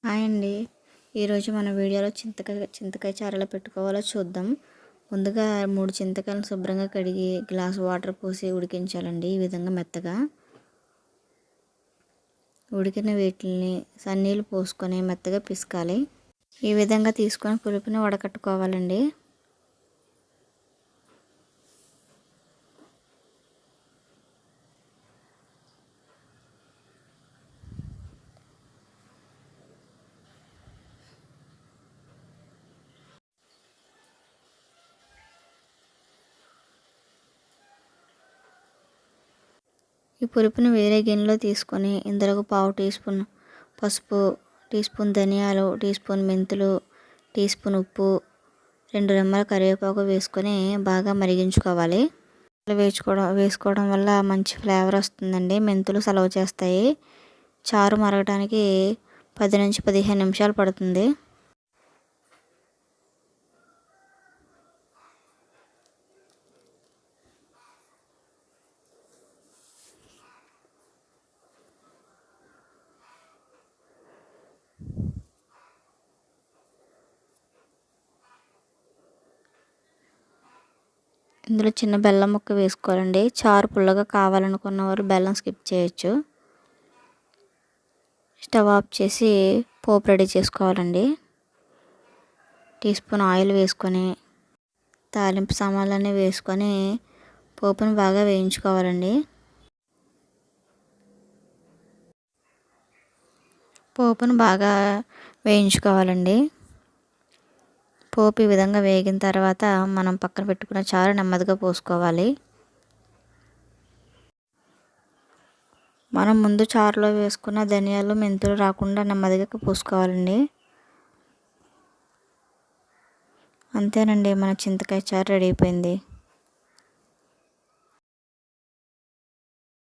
Hi అండి. ఈరోజు మన వీడియోలో చింతకాయ చారు ఎలా పెట్టుకోవాలో చూద్దాం. ముందుగా 3 చింతకాయలను శుభ్రంగా కడిగి గ్లాస్ వాటర్ పోసి ఉడికించాలండి. ఈ విధంగా మెత్తగా ఉడికిన వీటిని సన్నీళ్ళు పోసుకొని మెత్తగా పిసకాలి. ఈ విధంగా తీసుకొని పులుపుని వడకట్టుకోవాలండి. ఈ పులుపుని వేరే గిన్నెలో తీసుకొని ఇందులోకి 1/2 టీ స్పూన్ పసుపు, టీ స్పూన్ ధనియాలు, టీ స్పూన్ మెంతులు, టీ స్పూన్ ఉప్పు, 2 రెమ్మల కరివేపాకు వేసుకొని బాగా మరిగించుకోవాలి. వేసుకోవడం వల్ల మంచి ఫ్లేవర్ వస్తుందండి. మెంతులు సలవ చేస్తాయి. చారు మరగడానికి 10 నుంచి 15 నిమిషాలు పడుతుంది. ఇందులో చిన్న బెల్లం ముక్క వేసుకోవాలండి. చారు పుల్లగా కావాలనుకున్న వారు బెల్లం స్కిప్ చేయొచ్చు. స్టవ్ ఆఫ్ చేసి పోపు రెడీ చేసుకోవాలండి. టీ స్పూన్ ఆయిల్ వేసుకొని తాలింపు సామాన్లన్నీ వేసుకొని పోపును బాగా వేయించుకోవాలండి. పోపు ఈ విధంగా వేగిన తర్వాత మనం పక్కన పెట్టుకున్న చారు నెమ్మదిగా పోసుకోవాలి. మనం ముందు చారులో వేసుకున్న ధనియాలు, మెంతులు రాకుండా నెమ్మదిగా పోసుకోవాలండి. అంతేనండి, మన చింతకాయ చారు రెడీ అయిపోయింది.